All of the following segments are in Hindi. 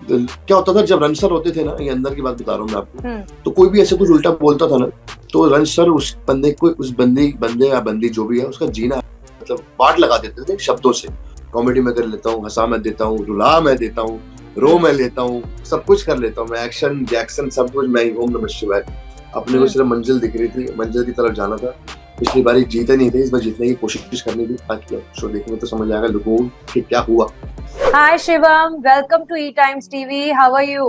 क्या होता था जब रन सर होते थे ना, ये अंदर की बात बता रहा हूँ मैं आपको, तो हम्म। कोई भी ऐसे कुछ उल्टा बोलता था ना, तो रन सर उस बंदे को, उस बंदे या बंदी जो भी है, उसका जीना मतलब वाट लगा देते थे शब्दों से। कॉमेडी में कर लेता हूँ, हंसा मैं देता हूँ, रुला मैं देता हूँ, रो मैं लेता हूँ, सब कुछ कर लेता हूँ मैं, एक्शन जैक्सन सब कुछ मैं ही। ओम नमः शिवाय। अपने को सिर्फ मंजिल दिख रही थी, मंजिल की तरफ जाना था। पिछली बार जीते नहीं थे, इस बार जीतने की कोशिश करनी थी, ताकि शो देखने तो समझ आएगा लोगों को कि क्या हुआ। Hi Shivam, welcome to E Times TV. How are you?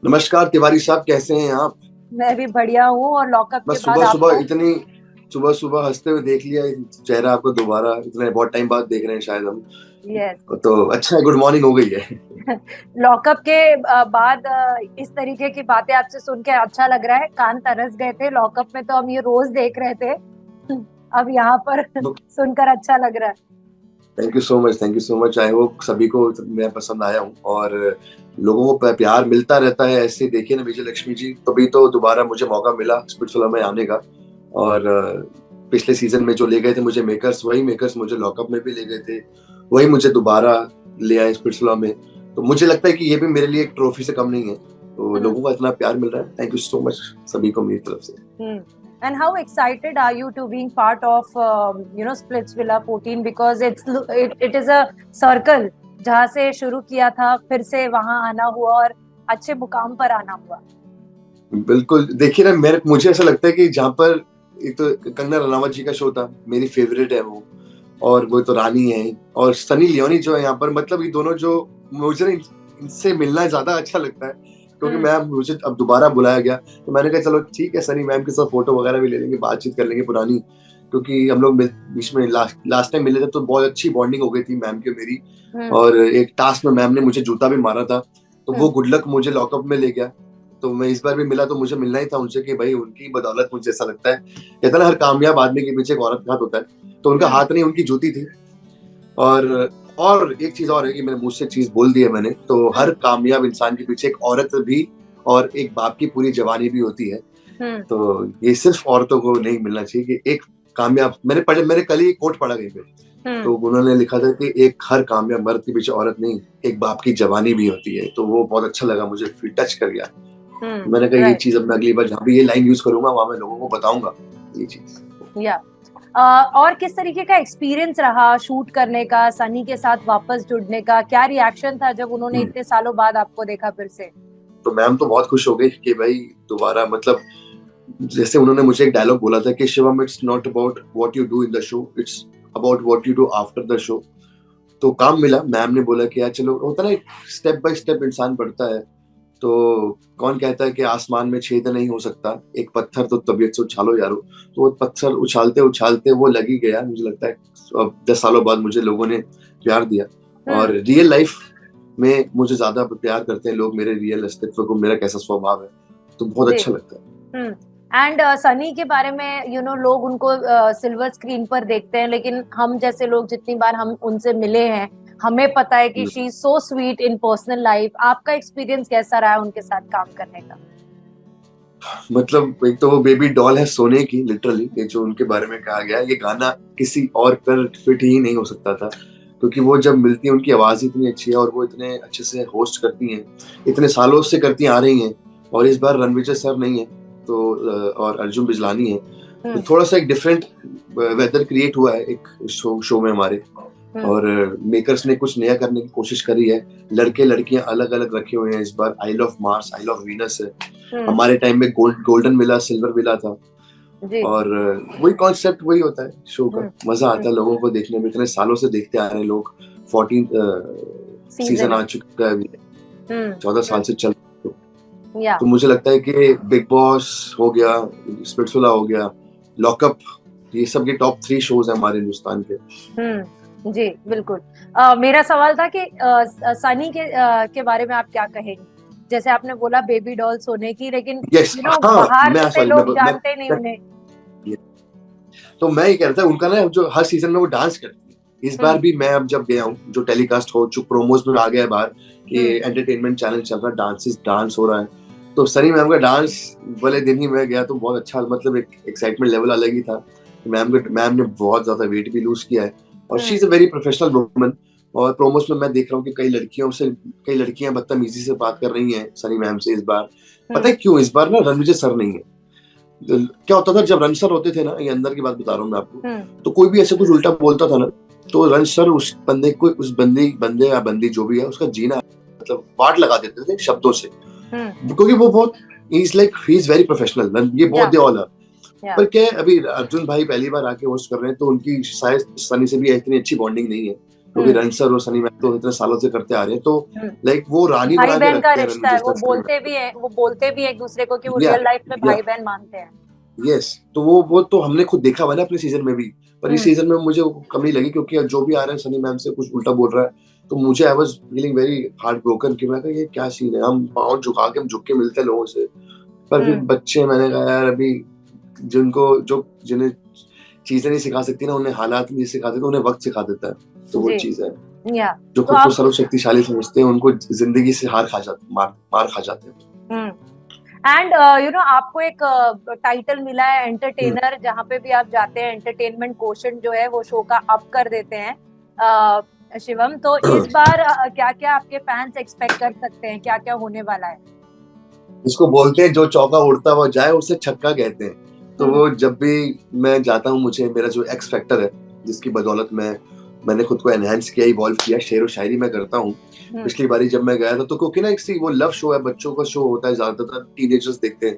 नमस्कार तिवारी साहब, कैसे हैं आप? मैं भी बढ़िया हूँ। और लॉकअप के बस बाद सुबह सुबह आपको इतनी सुबह सुबह हंसते हुए देख लिया चेहरा आपको दोबारा, इतने बहुत टाइम बाद देख रहे हैं शायद हम। यस तो अच्छा है, गुड मॉर्निंग हो गई है। लॉकअप के बाद इस तरीके की बातें आपसे सुन के अच्छा लग रहा है। कान तरस गए थे। लॉकअप में तो हम ये रोज देख रहे थे। अब यहाँ पर सुनकर अच्छा लग रहा है। Thank you so much, thank you so much. I hope सभी को मैं पसंद आया हूँ, और लोगों को प्यार मिलता रहता है ऐसे। देखिए ना विजय लक्ष्मी जी, तभी तो दोबारा मुझे मौका मिला स्पिट्सविला में आने का। और पिछले सीजन में जो ले गए थे मुझे मेकर्स, वही मेकर्स मुझे लॉकअप में भी ले गए थे, वही मुझे दोबारा ले आए स्पिट्सविला में। तो मुझे लगता है कि ये भी मेरे लिए एक ट्रॉफी से कम नहीं है। तो लोगों का इतना प्यार मिल रहा है, थैंक यू सो मच सभी को मेरी तरफ से। And how excited are you to being part of Splitsvilla 14 because it is a circle जहाँ से शुरू किया था, फिर से वहां आना हुआ और अच्छे मुकाम पर आना हुआ। बिल्कुल, देखिए ना, मुझे ऐसा लगता है कि जहाँ पर एक तो कंगना रनावत जी का शो था, मेरी फेवरेट है वो, और वो तो रानी है, और सनी लियोनी जो है यहाँ पर, मतलब ये दोनों जो, मुझे इनसे मिलना ज्यादा अच्छा लगता है, क्योंकि मुझे अब दोबारा बुलाया गया, तो मैंने कहा चलो ठीक है, सनी मैम के साथ फोटो वगैरह भी ले लेंगे, बातचीत कर लेंगे पुरानी, क्योंकि हम लोग बीच में लास्ट टाइम मिले थे तो बहुत अच्छी बॉन्डिंग हो गई थी मैम की मेरी। और एक टास्क में मैम ने मुझे जूता भी मारा था, तो वो गुड लक मुझे लॉकअप में ले गया। तो मैं इस बार भी मिला तो मुझे मिलना ही था उनसे, कि भाई उनकी बदौलत मुझे ऐसा लगता है, कहता ना हर कामयाब आदमी के पीछे एक औरत का हाथ होता है, तो उनका हाथ नहीं, उनकी जूती थी। और एक चीज और है कि मैंने मुझसे चीज बोल दी है मैंने, तो हर कामयाब इंसान के पीछे एक औरत भी और एक बाप की पूरी जवानी भी होती है। तो ये सिर्फ औरतों को नहीं मिलना चाहिए कि एक कामयाब, मैंने कल ही एक कोट पढ़ा कहीं पे, तो उन्होंने लिखा था कि एक हर कामयाब मर्द के पीछे औरत नहीं, एक बाप की जवानी भी होती है। तो वो बहुत अच्छा लगा मुझे, फिर टच कर गया। मैंने कहा ये चीज अब मैं अगली बार जहाँ भी ये लाइन यूज करूंगा वहां मैं लोगों को बताऊंगा ये चीज। और किस तरीके का एक्सपीरियंस रहा शूट करने का, सनी के साथ वापस जुड़ने का? क्या रिएक्शन था जब उन्होंने इतने सालों बाद आपको देखा फिर से? तो मैम तो बहुत खुश हो गई कि भाई दोबारा, मतलब जैसे उन्होंने मुझे एक डायलॉग बोला था कि Shivam, it's not about what you do in the show, it's about what you do after the show. तो काम मिला। मैम ने बोला कि यार चलो, होता ना स्टेप बाय स्टेप इंसान बढ़ता है, तो कौन कहता है कि आसमान में छेद नहीं हो सकता, एक पत्थर तो तबीयत से उछालो यारो। तो वो पत्थर उछालते उछालते वो लग ही गया। मुझे लगता है अब 10 सालों बाद मुझे लोगों ने प्यार दिया, और रियल लाइफ में मुझे ज्यादा प्यार करते हैं लोग, मेरे रियल अस्तित्व को, मेरा कैसा स्वभाव है, तो बहुत अच्छा लगता है। एंड सनी के बारे में लोग उनको सिल्वर स्क्रीन पर देखते हैं, लेकिन हम जैसे लोग जितनी बार हम उनसे मिले हैं, हमें पता है कि she is so sweet in personal life. आपका एक्सपीरियंस कैसा रहा उनके साथ काम करने का? मतलब एक तो वो बेबी डॉल है सोने की, लिटरली, ये जो उनके बारे में कहा गया, ये गाना किसी और पर फिट ही नहीं हो सकता था, क्योंकि वो जब मिलती है उनकी आवाज इतनी अच्छी है, और वो इतने अच्छे से होस्ट करती हैं, इतने सालों से करती आ रही हैं। और इस बार रणविजय सर नहीं है, तो और अर्जुन बिजलानी है, तो थोड़ा सा एक डिफरेंट वेदर क्रिएट हुआ है एक शो में हमारे। और मेकर्स ने कुछ नया करने की कोशिश करी है। लड़के लड़कियां अलग अलग रखे हुए हैं इस बार। Isle of Mars, isle of Venus है। हमारे टाइम में गोल्डन मिला, सिल्वर मिला था। और वही कॉन्सेप्ट, वही होता है शो का। मजा आता है लोगों को देखने में, इतने सालों से देखते आ रहे हैं लोग। 14 सीजन आ चुका है अभी, 14 साल से चल। तो मुझे लगता है कि बिग बॉस हो गया, स्पिट्सविला हो गया, लॉकअप, ये सब के टॉप 3 शोज है हमारे हिंदुस्तान के। जी बिल्कुल। मेरा सवाल था कि सनी के बारे में आप क्या कहेंगे? जैसे आपने बोला बेबी डॉल सोने की, लेकिन बाहर से लोग जानते नहीं उन्हें। तो मैं ये कह रहा था, उनका ना जो हर सीजन में वो डांस करती है, इस बार भी मैं अब जब गया हूँ, जो टेलीकास्ट हो, जो प्रोमोज में आ गया है बाहर कि एंटरटेनमेंट चैनल चल रहा है, डांस हो रहा है, तो सनी मैम का डांस वाले दिन ही मैं गया तो बहुत अच्छा, मतलब एक एक्साइटमेंट लेवल अलग ही था। मैम ने बहुत ज्यादा वेट भी लूज किया है, और she is a very professional woman. और प्रोमोस में मैं देख रहा हूँ कि कई लड़कियां बदतमीजी से बात कर रही हैं सनी मैम से इस बार। पता है क्यों? इस बार ना रणविजय सर नहीं है। क्या होता था जब रण सर होते थे ना, ये अंदर की बात बता रहा हूँ मैं आपको, तो कोई भी ऐसे कुछ उल्टा बोलता था ना, तो रण सर उस बंदे को, उस बंदे या बंदी जो भी है, उसका जीना मतलब वाट लगा देते थे शब्दों से, क्योंकि वो बहुत ही इज वेरी प्रोफेशनल, ये बहुत दे ऑल है। पर क्या है, अभी अर्जुन भाई पहली बार आके होस्ट कर रहे हैं, तो उनकी शायद सनी से भी इतनी अच्छी बॉन्डिंग नहीं है, क्योंकि रण सर और सनी मैम तो इतने सालों से करते आ रहे हैं, तो लाइक वो रानी भाई बना के बहन का रखते हैं रिश्ता है, वो बोलते भी है एक दूसरे को कि वो रियल लाइफ में भाई बहन मानते हैं। यस, तो वो तो हमने खुद देखा हुआ ना अपने सीजन में भी, पर इस सीजन में मुझे कमी लगी, क्योंकि जो भी आ रहा है सनी मैम से कुछ उल्टा बोल रहा है, तो मुझे I was feeling very heart broken कि मैं कहा ये क्या सीन है, हम पाँव झुका के हम झुक के मिलते हैं लोगों से, पर फिर बच्चे, मैंने कहा यार अभी जिन्हें चीजें नहीं सिखा सकती ना, उन्हें हालात नहीं सिखाते, तो उन्हें वक्त सिखा देता है, तो वो चीज है। जो खुद को सर्वशक्तिशाली समझते हैं उनको जिंदगी से मार खा जाते हैं। एंड आपको एक टाइटल मिला है एंटरटेनर, जहाँ पे भी आप जाते हैं एंटरटेनमेंट क्वोशंट जो है वो शो का अप कर देते हैं शिवम। तो इस बार क्या क्या आपके फैंस एक्सपेक्ट कर सकते हैं, क्या क्या होने वाला है? इसको बोलते हैं जो चौका उड़ता हुआ जाए उसे छक्का कहते हैं। तो वो जब भी मैं जाता हूँ, मुझे मेरा जो एक्स फैक्टर है, जिसकी बदौलत मैंने खुद को एनहांस किया, इवॉल्व किया, शेर व शायरी मैं करता हूँ। पिछली बारी जब मैं गया था, तो क्योंकि ना वो लव शो है, बच्चों का शो होता है, ज्यादातर टीनेजर्स देखते हैं,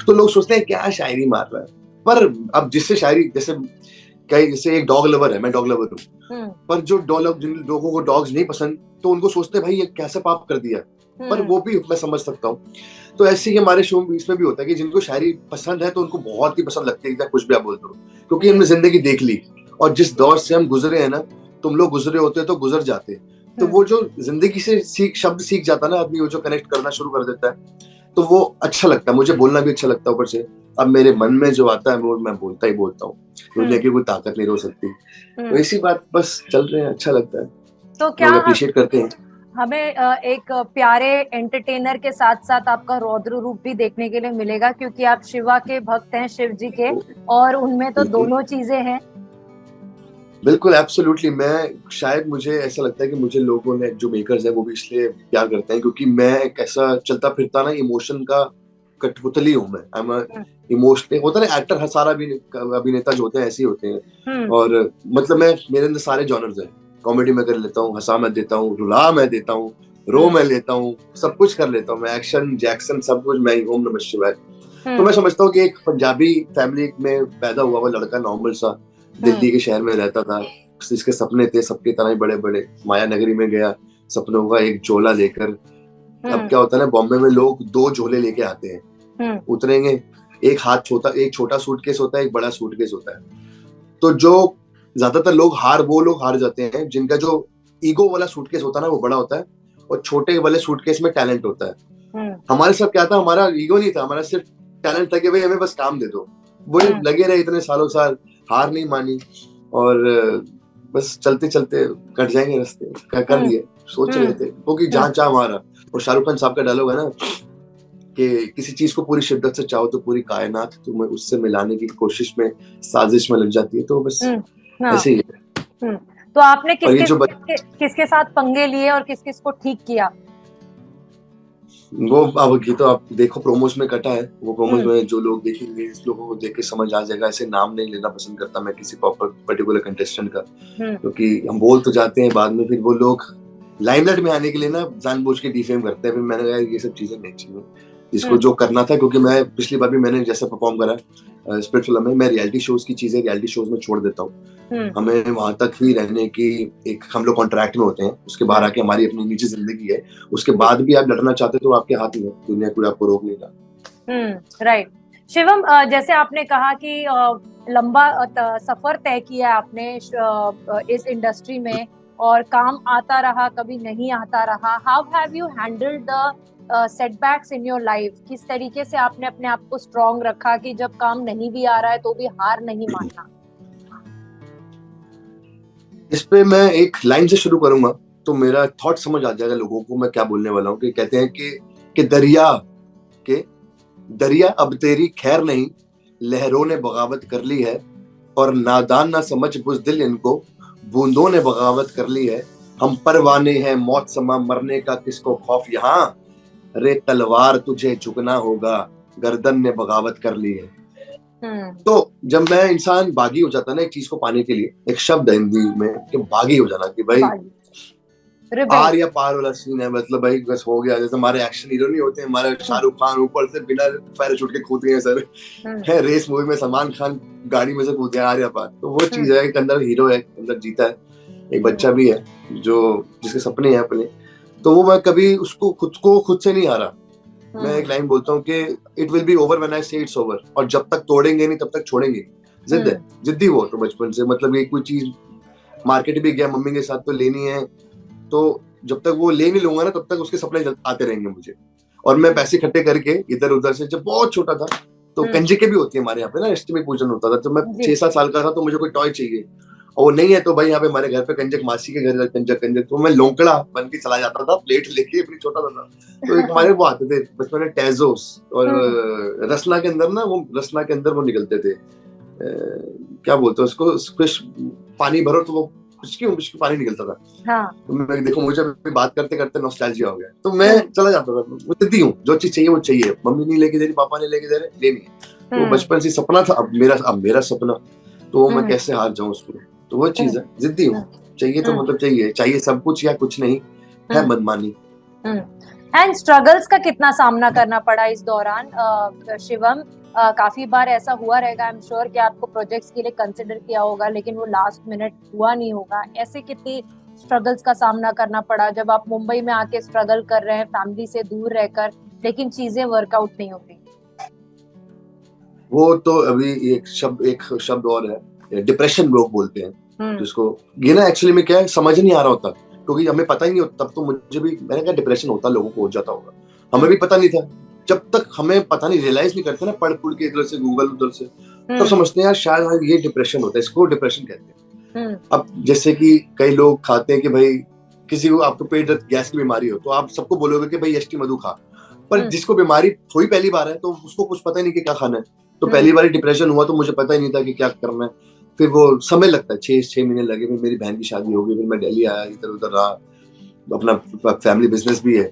तो लोग सोचते हैं क्या शायरी मार रहा है। पर अब जिससे शायरी, जैसे एक डॉग लवर है, मैं डॉग लवर हूँ, पर जिन लोगों को डॉग्स नहीं पसंद, तो उनको सोचते हैं भाई ये कैसे पाप कर दिया, पर वो भी मैं समझ सकता हूँ। तो ऐसे ही हमारे शो इसमें भी होता है कि जिनको शायरी पसंद है तो उनको बहुत ही पसंद लगती है, कुछ भी आप बोल दो, क्योंकि हमने जिंदगी देख ली, और जिस दौर से हम गुजरे हैं ना, तुम लोग गुजरे होते तो गुजर जाते, तो वो जो जिंदगी से शब्द सीख जाता ना आदमी, वो जो कनेक्ट करना शुरू कर देता है, तो वो अच्छा लगता है। मुझे बोलना भी अच्छा लगता है ऊपर से। अब मेरे मन में जो आता है वो मैं बोलता ही बोलता हूँ, दुनिया की कोई ताकत नहीं रोक सकती। तो इसी बात बस चल रहे हैं, अच्छा लगता है, तो क्या लोग अप्रिशिएट करते हैं। हमें एक प्यारे एंटरटेनर के साथ साथ आपका रौद्र रूप भी देखने के लिए मिलेगा, क्योंकि आप शिवा के भक्त हैं, शिव जी के, और उनमें तो दोनों चीजें हैं। बिल्कुल, एब्सोल्युटली। शायद मुझे ऐसा लगता है कि मुझे लोगों ने, जो मेकर्स हैं, वो भी इसलिए प्यार करते हैं क्योंकि मैं एक ऐसा चलता फिरता ना इमोशन का कठपुतली हूँ। मैं आई एम इमोशनल, होता है ना एक्टर, हर सारा अभिनेता जो होते हैं ऐसे ही होते हैं। और मतलब मेरे अंदर सारे जॉनर्स हैं। कॉमेडी में कर लेता हूँ, हंसा मैं देता हूँ, रुला मैं देता हूँ, रो मैं लेता हूँ, सब कुछ कर लेता हूँ मैं, एक्शन जैक्सन सब कुछ मैं ही। ओम नमः शिवाय। तो मैं समझता हूँ कि एक पंजाबी फैमिली में पैदा हुआ हुआ लड़का, नॉर्मल सा, दिल्ली के शहर में रहता था, जिसके सपने थे सबके तरह ही बड़े बड़े, माया नगरी में गया सपनों का एक झोला लेकर। अब क्या होता है ना, बॉम्बे में लोग 2 झोले लेके आते हैं, उतरेंगे, एक छोटा सूटकेस होता है, एक बड़ा सूटकेस होता है। तो जो ज्यादातर लोग वो लोग हार जाते हैं जिनका जो ईगो वाला सूटकेस होता है ना, वो बड़ा होता है, और छोटे वाले सूटकेस में टैलेंट होता है। हमारे साथ क्या था, हमारा ईगो नहीं था, हमारा सिर्फ टैलेंट था कि भाई हमें बस काम दे दो। वही लगे रहे इतने सालों साल, हार नहीं मानी, और बस चलते चलते कट जाएंगे रास्ते, कर दिए, सोच रहे थे, क्योंकि जहाँ चाह वहाँ। और शाहरुख खान साहब का डायलॉग है ना कि किसी चीज को पूरी शिद्दत से चाहो तो पूरी कायनात तुम्हें उससे मिलाने की कोशिश में, साजिश में लग जाती है। तो बस ऐसे ही है। तो आपने किसके साथ पंगे लिए और किस किस को ठीक किया? वो अब ये तो आप देखो, प्रोमोस में कटा है वो। प्रोमोस में जो लोग देखेंगे, इस लोगों को देख के समझ आ जाएगा। ऐसे नाम नहीं लेना पसंद करता मैं किसी पर्टिकुलर कंटेस्टेंट का, क्योंकि हम बोल तो जाते हैं, बाद में फिर वो लोग लाइमलाइट में आने के लिए ना जानबूझ के डिफेम करते हैं। फिर मैंने कहा ये सब चीजें नहीं चाहिए, जिसको जो करना था, क्योंकि मैं पिछली बार भी मैंने जैसा परफॉर्म करा स्पिरिट फिल्म में, मैं रियलिटी शोज की चीजें रियलिटी शोज में छोड़ देता हूँ। हमें वहां तक ही रहने की एक, हम लोग कॉन्ट्रैक्ट में होते हैं, उसके बाहर आके हमारी अपनी निजी जिंदगी है। उसके बाद भी आप लड़ना चाहते तो आपके हाथ में, दुनिया कोई आपको रोक लेगा। राइट। शिवम, जैसे आपने कहा कि लंबा सफर तय किया आपने इस इंडस्ट्री में, और काम आता रहा, कभी नहीं आता रहा। How have you handled the setbacks in your life? किस तरीके से आपने अपने आप को स्ट्रॉन्ग रखा कि जब काम नहीं भी आ रहा है तो भी हार नहीं मानना? इस पे मैं एक लाइन से शुरू करूंगा तो मेरा थॉट समझ आ जाएगा लोगों को मैं क्या बोलने वाला हूँ। कि कहते हैं कि दरिया अब तेरी खैर नहीं, लहरों ने बगावत कर ली है, और नादान ना समझ बुज़दिल इनको, बूंदों ने बगावत कर ली है। हम परवाने हैं मौत समा मरने का किसको खौफ यहाँ, रे तलवार तुझे झुकना होगा गर्दन ने बगावत कर ली है। तो जब मैं इंसान बागी हो जाता है ना एक चीज को पाने के लिए, एक शब्द है हिंदी में कि बागी हो जाना, कि भाई आर या पार वाला सीन है, मतलब भाई बस हो गया। जैसे हमारे एक्शन हीरो नहीं होते, हमारे शाहरुख खान ऊपर से बिना पैराशूट के कूदते हैं सर, है रेस मूवी में सलमान खान गाड़ी में से कूदते हैं आर या पार। तो वो चीज है कि अंदर हीरो है, अंदर जीता है, एक बच्चा भी है जो जिसके सपने हैं अपने। तो वो मैं कभी उसको खुद से नहीं हारा। मैं एक लाइन बोलता हूँ कि it will be over when I से इट्स ओवर, और जब तक तोड़ेंगे नहीं तब तक छोड़ेंगे नहीं। जिद है, जिद्दी वो तो बचपन से, मतलब ये कोई चीज मार्केट भी गया मम्मी के साथ तो लेनी है, तो जब तक वो ले नहीं लूंगा ना तब तक उसके सपने आते रहेंगे मुझे। और मैं पैसे इकट्ठे करके इधर उधर से, जब बहुत छोटा था तो कंजके भी होती है हमारे यहाँ पे ना, अष्टमी पूजन होता था, जब मैं 6-7 साल का था तो मुझे कोई टॉय चाहिए और वो नहीं है तो भाई यहाँ पे हमारे घर पे कंजक, मासी के घर कंजक, तो मैं लोंकड़ा बन के चला जाता था प्लेट लेके अपनी, छोटा था। तो एक हमारे वो आते थे बचपन में टेजोस, और रसना के अंदर ना, वो रसना के अंदर वो निकलते थे, क्या बोलते हैं उसको, पानी भरो तो वो कुछ पानी निकलता था। हाँ। तो मैं देखो मुझे अभी बात करते करते नॉस्टैल्जिया हो गया, तो मैं चला जाता था। वो देती हूँ, जो चीज चाहिए वो चाहिए, मम्मी नहीं लेके दे रही, पापा नहीं लेके दे रहे, लेनी है। तो बचपन से सपना था, अब मेरा सपना, तो मैं कैसे हार जाऊं उसको। तो वो चीज है, जिद्दी हूँ, चाहिए तो मतलब चाहिए सब कुछ या कुछ नहीं, है मनमानी। एंड स्ट्रगल्स का कितना सामना करना पड़ा इस दौरान शिवम? काफी बार ऐसा हुआ रहेगा, आई एम श्योर कि आपको प्रोजेक्ट्स के लिए कंसिडर किया होगा लेकिन वो लास्ट मिनट हुआ नहीं होगा। ऐसे कितनी स्ट्रगल्स का सामना करना पड़ा जब आप मुंबई में आके स्ट्रगल कर रहे हैं फैमिली से दूर रहकर, लेकिन चीजें वर्कआउट नहीं होती? वो तो अभी एक शब्द और है, डिप्रेशन लोग बोलते हैं जिसको, ये ना एक्चुअली में क्या है समझ नहीं आ रहा होता, क्योंकि हमें पता ही नहीं होता। तब तो मुझे भी, मैंने कहा डिप्रेशन होता लोगों को हो जाता होगा, हमें भी पता नहीं था। जब तक हमें पता नहीं, रियलाइज नहीं करते ना, पढ़ के इधर से गूगल उधर से, तो समझते हैं यार शायद ये डिप्रेशन होता है, इसको डिप्रेशन कहते हैं। अब जैसे कि कई लोग खाते हैं कि भाई किसी को, आपको पेट गैस की बीमारी हो तो आप सबको बोलोगे कि भाई एसटी मधु खा, पर जिसको बीमारी हुई पहली बार है तो उसको कुछ पता ही नहीं कि क्या खाना है। तो पहली बार डिप्रेशन हुआ तो मुझे पता ही नहीं था कि क्या करना है। फिर वो समय लगता है, 6 महीने लगे, फिर मेरी बहन की शादी हो गई, फिर मैं दिल्ली आया, इधर उधर रहा, अपना फैमिली बिजनेस भी है,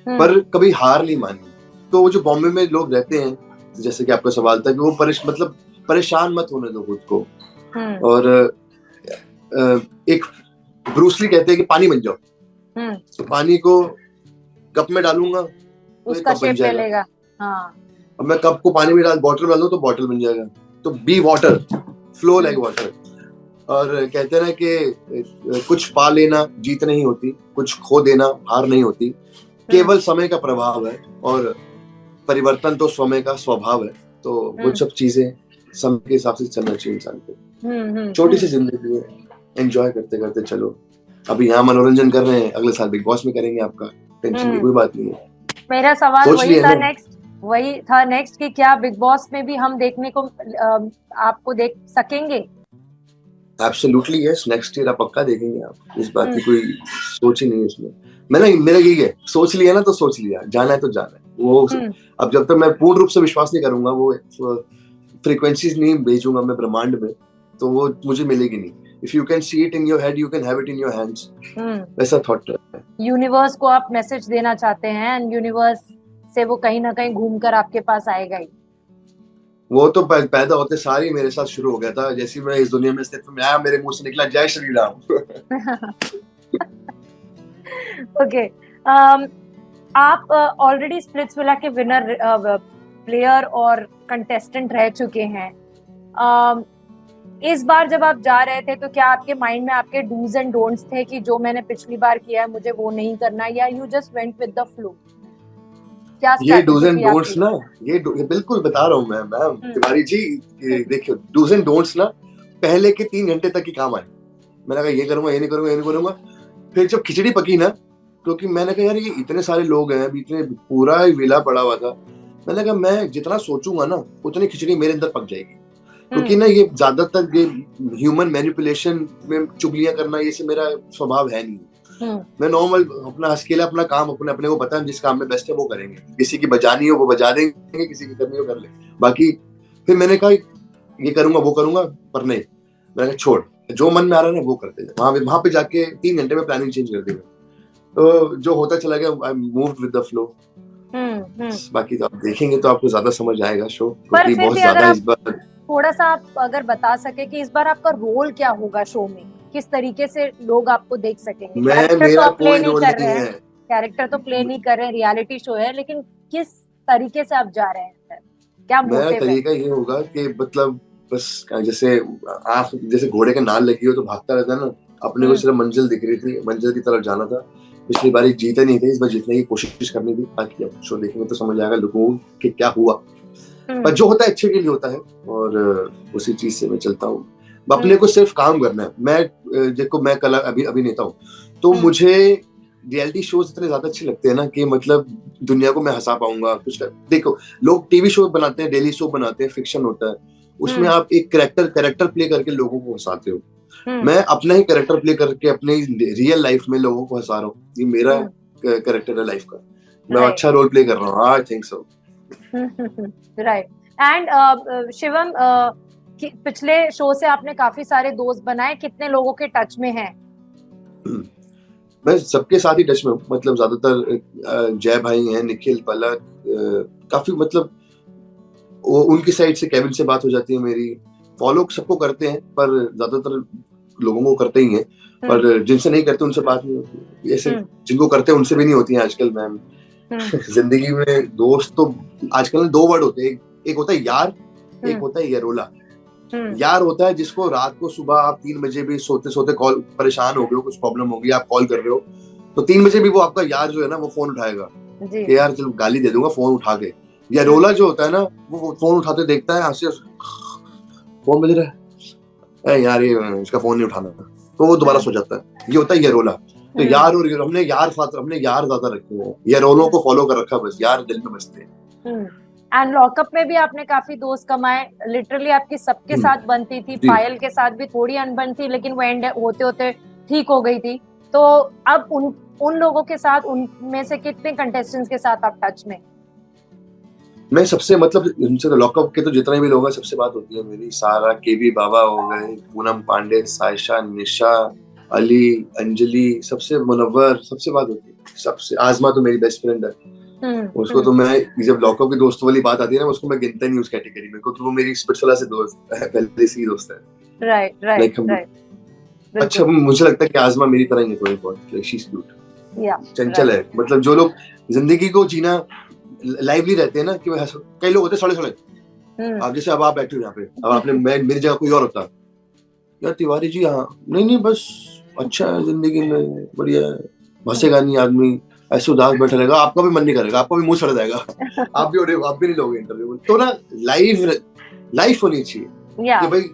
पर कभी हार नहीं मानी। तो वो जो बॉम्बे में लोग रहते हैं, जैसे कि आपका सवाल था कि वो मतलब परेशान मत होने दो खुद को। और एक ब्रूसली कहते हैं कि पानी बन जाओ, तो पानी को कप में डालूंगा तो उसका शेप ले लेगा। हाँ। अब मैं कप को पानी में बॉटल में डाल दूं तो बॉटल बन जाएगा। तो be water, flow like water. और कहते हैं ना कि कुछ पा लेना जीत नहीं होती, कुछ खो देना हार नहीं होती, केवल समय का प्रभाव है और परिवर्तन तो समय का स्वभाव है। तो वो सब चीजें समय के हिसाब से चलना चाहिए इंसान को। छोटी सी जिंदगी है, एंजॉय करते करते चलो। अभी यहाँ मनोरंजन कर रहे हैं, अगले साल बिग बॉस में करेंगे, आपका टेंशन की कोई बात नहीं है। मेरा सवाल वही था नेक्स्ट कि क्या बिग बॉस में भी हम देखने को आपको देख सकेंगे? एब्सोल्युटली यस, नेक्स्ट ईयर आप पक्का देखेंगे आप, इस बात की कोई सोच ही नहीं है इसमें। मेरा यही है, सोच लिया ना तो सोच लिया, जाना है तो जाना है। वो अब जब तक मैं पूर्ण रूप से विश्वास नहीं करूंगा, वो फ्रीक्वेंसीज नहीं भेजूंगा मैं ब्रह्मांड में, तो वो मुझे मिलेगी नहीं। If you can see it in your head, you can have it in your hands, वैसा थॉट है। यूनिवर्स को आप मैसेज देना चाहते हैं एंड यूनिवर्स से वो कहीं ना कहीं घूमकर आपके पास आएगा ही। वो तो पैदा होते सारी मेरे साथ शुरू हो गया था। जैसे मैं इस दुनिया में अस्तित्व में आया, मेरे मुंह से निकला जय श्री राम। ओके, आप ऑलरेडी स्प्लिट्सविला के विनर प्लेयर और कंटेस्टेंट रह चुके हैं। इस बार जब आप जा रहे थे तो क्या आपके माइंड में आपके डूज एंड डोंट्स थे कि जो मैंने पिछली बार किया है मुझे वो नहीं करना, या you just went with the flow? ये डूज एंड डोंट्स ना, ये बिल्कुल बता रहा हूँ मैं तिवारी जी, देखिए डूज एंड डोंट्स ना पहले के 3 घंटे तक ही काम आए। मैंने कहा ये करूंगा, ये नहीं करूंगा, ये नहीं करूंगा। फिर जब खिचड़ी पकी ना, क्योंकि मैंने कहा यार ये इतने सारे लोग हैं, इतने पूरा विला पड़ा हुआ था, मैंने कहा मैं जितना सोचूंगा ना उतनी खिचड़ी मेरे अंदर पक जाएगी। क्योंकि ना ये ज्यादातर ये ह्यूमन मैनिपुलेशन में चुगलियां करना, ये से मेरा स्वभाव है नहीं। मैं नॉर्मल अपना अकेला अपना काम अपने को पता है, जिस काम में बेस्ट है वो करेंगे। किसी की बजानी हो वो बजा देंगे, किसी की करनी हो कर ले, बाकी। फिर मैंने कहा ये करूंगा वो करूंगा, पर नहीं, मैंने कहा छोड़, जो मन में आ रहा है ना वो करते हैं, वहां पे जाके 3 घंटे में प्लानिंग चेंज कर दी। तो जो होता चला गया, I moved with the flow. बाकी तो आप देखेंगे तो आपको ज्यादा समझ आएगा शो, क्योंकि बहुत ज्यादा इस बार। थोड़ा सा आप अगर बता सके कि इस बार आपका रोल क्या होगा शो में, किस तरीके से लोग आपको देख सकेंगे? मेरा कोई रोल नहीं है, कैरेक्टर तो प्ले नहीं कर रहे हैं, रियलिटी शो है, लेकिन किस तरीके से आप जा रहे हैं, क्या मोटिव है? मेरा तरीका ये होगा कि मतलब बस जैसे आँख जैसे घोड़े के नाल लगी हो तो भागता रहता है ना, अपने को सिर्फ मंजिल दिख रही थी, मंजिल की तरफ जाना था। पिछली बार जीते नहीं थे, इस बार जीतने की कोशिश करनी थी, ताकि अब शो देखेंगे तो समझ आएगा लोगों को कि क्या हुआ। पर जो होता है अच्छे के लिए होता है, और उसी चीज से मैं चलता हूँ। अपने को सिर्फ काम करना है। मैं देखो, मैं कला अभिनेता हूँ, तो मुझे रियलिटी शोज इतने ज्यादा अच्छे लगते हैं ना कि मतलब दुनिया को मैं हंसा पाऊंगा कुछ देखो, लोग टीवी शो बनाते हैं, डेली शो बनाते हैं, फिक्शन होता है, उसमें आप एक कैरेक्टर प्ले करके लोगों को हंसाते हो। मैं अपना ही कैरेक्टर प्ले करके अपने रियल लाइफ में लोगों को हंसा रहा हूँ। ये मेरा कैरेक्टर है लाइफ का, मैं अच्छा रोल प्ले कर रहा हूँ। I think so. Right. And Shivam, पिछले शो से आपने काफी सारे दोस्त बनाए, कितने लोगों के टच में हैं? मैं सबके साथ ही टच में हूँ, मतलब ज्यादातर जय भाई हैं, निखिल, पलक, काफी मतलब वो उनकी साइड से केविन से बात हो जाती है मेरी। फॉलो सबको करते हैं, पर ज्यादातर लोगों को करते ही हैं, पर जिनसे नहीं करते उनसे बात नहीं होती। ऐसे जिनको करते हैं उनसे भी नहीं होती है आजकल मैम। जिंदगी में दोस्त तो आजकल 2 वर्ड होते हैं, एक होता है यार, एक होता है यरोला। यार होता है जिसको रात को सुबह आप 3 बजे भी सोते सोते कॉल, परेशान हो गए हो, कुछ प्रॉब्लम हो गई, आप कॉल कर रहे हो, तो 3 बजे भी वो आपका यार जो है ना वो फोन उठाएगा कि यार चलो गाली दे दूंगा फोन उठा के। या रोला जो होता है ना, वो फोन उठाते देखता है, हंसे फोन बज रहा है, यार ये इसका फोन नहीं उठाना, तो वो दोबारा सो जाता है। ये होता है यरोला। तो यार, और हमने यार ज्यादा रखे हैं, यरोलों को फॉलो कर रखा, बस यार दिल में बसते हैं। एंड लॉकअप में भी आपने काफी दोस्त कमाए, लिटरली आपकी सबके साथ बनती थी, पायल के साथ भी थोड़ी अनबन थी, लेकिन वो एंड होते होते ठीक हो गई थी। तो अब उन लोगों के साथ, उनमें से कितने कंटेस्टेंट्स के साथ आप टच में? मैं सबसे मतलब उनसे तो लॉकअप के तो जितने भी लोग हैं सबसे बात होती है मेरी। सारा, केवी बाबा हो गए, पूनम पांडे, सायशा, निशा, अली, अंजलि, सबसे मुनव्वर, सबसे बात होती है सबसे। आजमा तो मेरी बेस्ट फ्रेंड है, उसको तो मैं जब लॉकअप की दोस्तों वाली बात आती है ना, उसको मैं गिनता नहीं उस कैटेगरी में, क्योंकि वो मेरी स्पिरिचुअल से दोस्त है, पहले से ही दोस्त है। राइट। अच्छा, मुझे लगता है कि आजमा मेरी तरह ही है थोड़ी बहुत, शी इज क्यूट, चंचल है। मतलब जो लोग जिंदगी को जीना लाइवली रहते हैं ना, कि कई लोग होते हैं सड़े, आप जैसे अब आप बैठे हो यहाँ पे, अब आपने मेरी जगह कोई और होता, यार तिवारी जी, हाँ नहीं बस अच्छा है, जिंदगी में बढ़िया है, हंसेगा नहीं आदमी, ऐसे उदास बैठा रहेगा, आपका भी मन नहीं करेगा, आपका भी मुंह सड़ जाएगा, आप भी नहीं लोगे इंटरव्यू। तो ना लाइफ होनी चाहिए कि भाई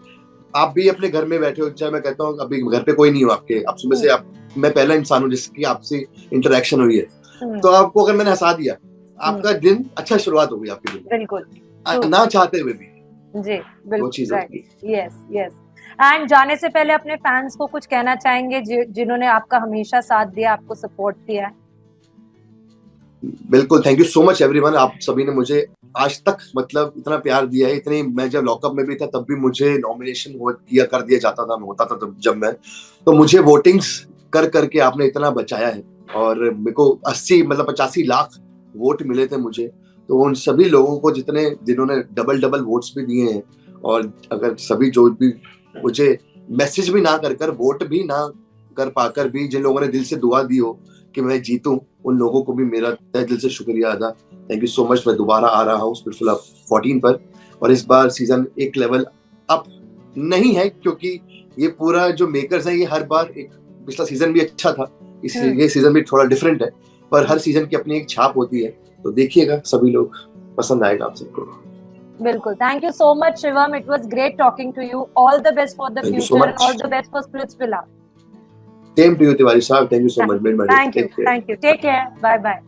आप भी अपने घर में बैठे हो, चाहे मैं कहता हूँ अभी घर पे कोई नहीं हो आपके, आप सुबह से मैं पहला इंसान हूँ जिसकी आपसे इंटरेक्शन हुई है, तो आपको अगर मैंने हंसा दिया, आपका दिन अच्छा शुरुआत होगी आपके दिन। बिल्कुल, ना चाहते हुए भी। जी बिल्कुल, यस। एंड जाने से पहले अपने फैंस को कुछ कहना चाहेंगे जिन्होंने आपका हमेशा साथ दिया, आपको सपोर्ट किया है? बिल्कुल, thank you so much everyone. आप सभी ने मुझे आज तक मतलब इतना प्यार दिया है, इतनी, मैं जब लॉकअप में भी था तब भी मुझे नॉमिनेशन कर दिया जाता था, होता था तब जब मैं, तो मुझे वोटिंग्स कर करके आपने इतना बचाया है, और मेरे को 85 लाख वोट मिले थे मुझे। तो उन सभी लोगों को जिन्होंने डबल वोट्स भी दिए हैं, और अगर सभी जो भी मुझे मैसेज भी ना कर वोट भी ना कर पाकर भी जिन लोगों ने दिल से दुआ दी हो कि मैं जीतूं, उन लोगों को भी मेरा तहे दिल से शुक्रिया अदा। Thank you so much. मैं दोबारा आ रहा हूँ स्पिरिटफुल 14 पर, और इस बार सीजन एक लेवल अप नहीं है, क्योंकि ये पूरा जो मेकर्स है, ये हर बार पिछला सीजन भी अच्छा था, ये सीजन भी थोड़ा डिफरेंट है, पर हर सीजन की अपनी एक छाप होती है, तो देखिएगा, सभी लोग पसंद आएगा आप सबको। बिल्कुल, thank you so much Shivam, it was great talking to you, all the best for the future and all the best for Splitsvilla. Same to you, Tiwari Saab. Thank you so much. Thank you. Take care. Bye bye.